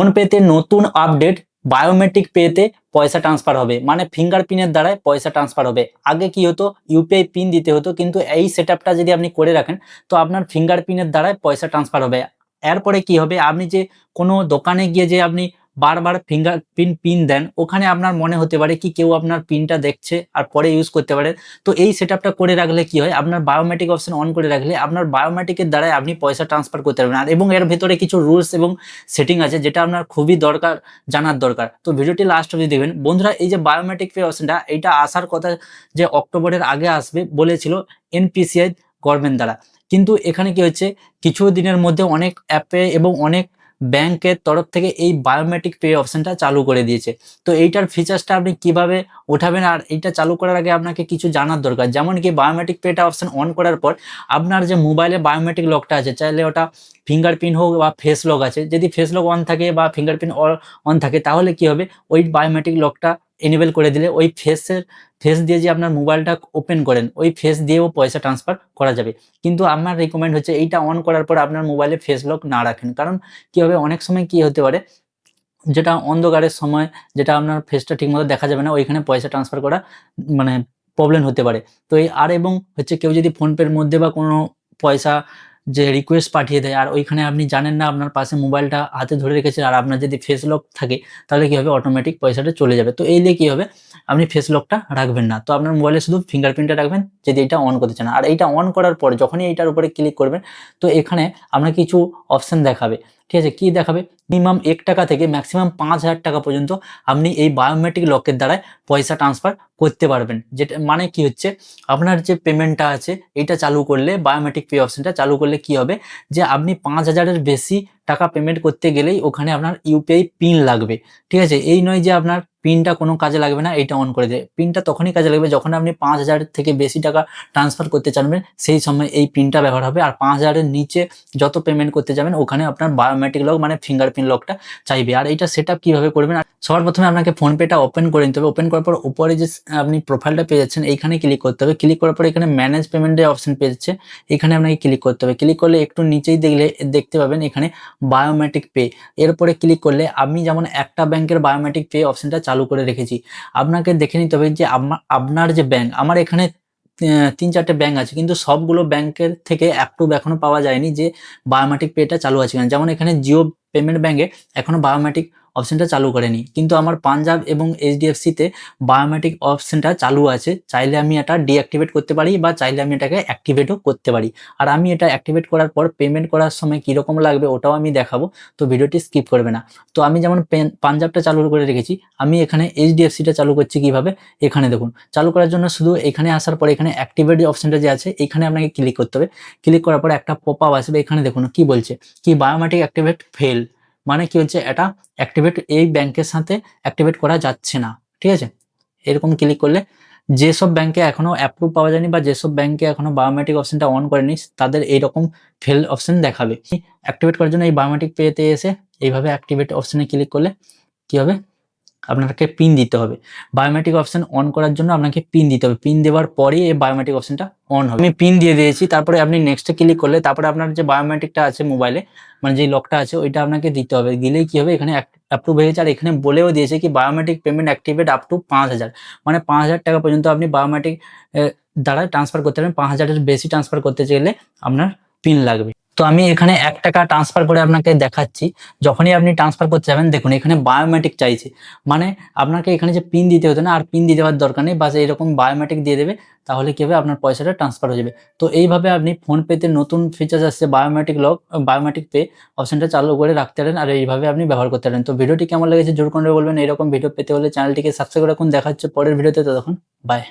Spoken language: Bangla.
ফোনপেতে নতুন আপডেট, বায়োমেট্রিক পেতে পয়সা ট্রান্সফার হবে, মানে ফিঙ্গারপ্রিন্টের দ্বারাই পয়সা ট্রান্সফার হবে। আগে কি হতো, ইউপিআই পিন দিতে হতো, কিন্তু এই সেটআপটা যদি আপনি করে রাখেন তো আপনার ফিঙ্গারপ্রিন্টের দ্বারাই পয়সা ট্রান্সফার হবে। এরপরে কি হবে, আপনি যে কোনো দোকানে গিয়ে যে আপনি বারবার ফিঙ্গারপ্রিন্ট পিন দেন, ওখানে আপনার মনে হতে পারে কি কেউ আপনার পিনটা দেখছে আর পরে ইউজ করতে পারে। তো এই সেটআপটা করে রাখলে কি হয়, আপনার বায়োমেট্রিক অপশন অন করে রাখলে আপনার বায়োমেট্রিকের দ্বারাই আপনি পয়সা ট্রান্সফার করতে পারবেন। আর এবং এর ভেতরে কিছু রুলস এবং সেটিং আছে যেটা আপনার খুবই দরকার, জানার দরকার। তো ভিডিওটি লাস্ট অবধি দেখবেন বন্ধুরা। এই যে বায়োমেট্রিক পে অপশনটা, এটা আসার কথা যে অক্টোবরের আগে আসবে বলেছিল এনপিসিআই গভর্নমেন্ট দ্বারা, কিন্তু এখানে কি হচ্ছে, কিছু দিনের মধ্যে অনেক অ্যাপে এবং অনেক ব্যাংকের তরফ থেকে এই বায়োমেট্রিক পে অপশনটা চালু করে দিয়েছে। তো এইটার ফিচার্সটা আপনি কিভাবে উঠাবেন, আর এইটা চালু করার আগে আপনাকে কিছু জানার দরকার। যেমন কি বায়োমেট্রিক পেটা অপশন অন করার পর আপনার যে মোবাইলে বায়োমেট্রিক লকটা আছে, চাইলে ওটা ফিঙ্গারপ্রিন্ট হোক বা ফেস লক আছে, যদি ফেস লক অন থাকে বা ফিঙ্গারপ্রিন্ট অন থাকে তাহলে কি হবে, ওই বায়োমেট্রিক লকটা এনেবল করে দিলে ওই ফেস দিয়ে যে আপনার মোবাইলটা ওপেন করেন, ওই ফেস দিয়েও পয়সা ট্রান্সফার করা যাবে। কিন্তু আমার রিকমেন্ড হচ্ছে এইটা অন করার পর আপনার মোবাইলে ফেস লক না রাখেন। কারণ কি হবে, অনেক সময় কি হতে পারে, যেটা অন্ধকারের সময় যেটা আপনার ফেসটা ঠিকমতো দেখা যাবে না, ওইখানে পয়সা ট্রান্সফার করা মানে প্রবলেম হতে পারে। তো এই আর এবং হচ্ছে কেউ যদি ফোনপের মধ্যে বা কোনো পয়সা যে রিকোয়েস্ট পাঠিয়ে দেয় আর ওইখানে আপনি জানেন না, আপনার পাশে মোবাইলটা হাতে ধরে রেখেছেন আর আপনার যদি ফেস লক থাকে তাহলে কি হবে, অটোমেটিক পয়সাটা চলে যাবে। তো এই দিয়ে কি হবে, আপনি ফেস লকটা রাখবেন না, তো আপনার মোবাইলে শুধু ফিঙ্গারপ্রিন্টটা রাখবেন যদি এটা অন করতে চান। আর এইটা অন করার পর যখনই এইটার উপরে ক্লিক করবেন তো এখানে আপনার কিছু অপশন দেখাবে। ঠিক আছে, কি দেখাবে, মিনিমাম 1 টাকা থেকে ম্যাক্সিমাম 5,000 টাকা পর্যন্ত আপনি এই বায়োমেট্রিক লকের দ্বারাই পয়সা ট্রান্সফার করতে পারবেন। যেটা মানে কি হচ্ছে, আপনার যে পেমেন্টটা আছে এটা চালু করলে, বায়োমেট্রিক পে অপশনটা চালু করলে কি হবে, যে আপনি 5,000-এর বেশি টাকা পেমেন্ট করতে গেলেই ওখানে আপনার ইউপিআই পিন লাগবে। ঠিক আছে, এই নয় যে আপনার পিনটা কোনো কাজে লাগবে না, এইটা অন করে দেয়। পিনটা তখনই কাজে লাগবে যখন আপনি 5,000 থেকে বেশি টাকা ট্রান্সফার করতে চাইবেন, সেই সময় এই পিনটা ব্যবহার হবে। আর 5,000-এর নিচে যত পেমেন্ট করতে যাবেন ওখানে আপনার বায়োমেট্রিক লক মানে ফিঙ্গারপ্রিন্ট লকটা চাইবে। আর এইটা সেটআপ কিভাবে করবেন, সবার প্রথমে আপনাকে ফোনপেটা ওপেন করে নিতে হবে। ওপেন করার পর উপরে যে আপনি প্রোফাইলটা পেয়ে যাচ্ছেন এইখানে ক্লিক করতে হবে। ক্লিক করার পর এখানে ম্যানেজ পেমেন্টের অপশন পেয়ে যাচ্ছে, এখানে আপনাকে ক্লিক করতে হবে। ক্লিক করলে একটু নিচেই দেখতে পাবেন এখানে বায়োমেট্রিক পে। এরপরে ক্লিক করলে আমি যেমন একটা ব্যাংকের বায়োমেট্রিক পে অপশনটা চালু করে রেখেছি, আপনাকে দেখে নিতে হবে যে আপনার যে ব্যাংক, আমার এখানে 3-4টে ব্যাংক আছে, কিন্তু সবগুলো ব্যাংকের থেকে অ্যাপ্রুভ এখনো পাওয়া যায়নি যে বায়োমেট্রিক পেটা চালু আছে কিনা। যেমন এখানে জিও পেমেন্ট ব্যাংকে এখনো বায়োমেট্রিক অপশনটা চালু করেনি, কিন্তু আমার পাঞ্জাব এবং এইচডিএফসিতে বায়োমেট্রিক অপশনটা চালু আছে। চাইলে আমি এটা ডিঅ্যাক্টিভেট করতে পারি বা চাইলে আমি এটাকে অ্যাক্টিভেটও করতে পারি। আর আমি এটা অ্যাক্টিভেট করার পর পেমেন্ট করার সময় কীরকম লাগবে ওটাও আমি দেখাবো, তো ভিডিওটি স্কিপ করবে না। তো আমি যেমন পাঞ্জাবটা চালু করে রেখেছি, আমি এখানে এইচডিএফসিটা চালু করছি কিভাবে, এখানে দেখুন। চালু করার জন্য শুধু এখানে আসার পর এখানে অ্যাক্টিভেট অপশনটা যে আছে এখানে আপনাকে ক্লিক করতে হবে। ক্লিক করার পর একটা পপ আপ আসবে, এখানে দেখুন কি বলছে, কি বায়োমেট্রিক অ্যাক্টিভেট ফেল, মানে কি হচ্ছে, এটা অ্যাক্টিভেট এই ব্যাংকের সাথে অ্যাক্টিভেট করা যাচ্ছে না। ঠিক আছে, এরকম ক্লিক করলে যেসব ব্যাংকে এখনো অ্যাপ্রুভ পাওয়া যায়নি বা যেসব ব্যাংকে এখনো বায়োমেট্রিক অপশনটা অন করেনি তাদের এইরকম ফেল অপশন দেখাবে। অ্যাক্টিভেট করার জন্য এই বায়োমেট্রিক পেতে এসে এইভাবে অ্যাক্টিভেট অপশনে ক্লিক করলে কি হবে, আপনাকে পিন দিতে হবে। বায়োমেট্রিক অপশন অন করার জন্য আপনাকে পিন দিতে হবে। পিন দেওয়ার পরেই এই বায়োমেট্রিক অপশনটা অন হবে। আমি পিন দিয়ে দিয়েছি, তারপরে আপনি নেক্সটে ক্লিক করলে তারপরে আপনার যে বায়োমেট্রিকটা আছে মোবাইলে, মানে যে লকটা আছে ওইটা আপনাকে দিতে হবে। দিলেই কি হবে, এখানে অ্যাপ্রুভ হয়ে গেছে। আর এখানে বলেও দিয়েছে কি biometric payment activate up to 5,000, মানে 5,000 টাকা পর্যন্ত আপনি বায়োমেট্রিক দ্বারা ট্রান্সফার করতে পারেন। 5,000-এর বেশি ট্রান্সফার করতে চাইলে আপনার পিন লাগবে। তো আমি এখানে 1 টাকা ট্রান্সফার করে আপনাকে দেখাচ্ছি। যখনই আপনি ট্রান্সফার করতে যাবেন দেখুন এখানে বায়োমেট্রিক চাইছে, মানে আপনাকে এখানে যে পিন দিতে হতো না, আর পিন দিয়ে দেওয়ার দরকার নেই, বাস এরকম বায়োমেট্রিক দিয়ে দেবে, তাহলে কি হবে, আপনার পয়সাটা ট্রান্সফার হয়ে যাবে। তো এইভাবে আপনি ফোনপেতে নতুন ফিচার্স আসছে বায়োমেট্রিক লক, বায়োমেট্রিক পে অপশনটা চালু করে রাখতে পারেন, আর এইভাবে আপনি ব্যবহার করতে পারেন। তো ভিডিওটি কেমন লেগেছে জোর করে বলবেন। এরকম ভিডিও পেতে হলে চ্যানেলটিকে সাবস্ক্রাইব রাখুন। দেখা হচ্ছে পরের ভিডিওতে, ততক্ষণ বাই।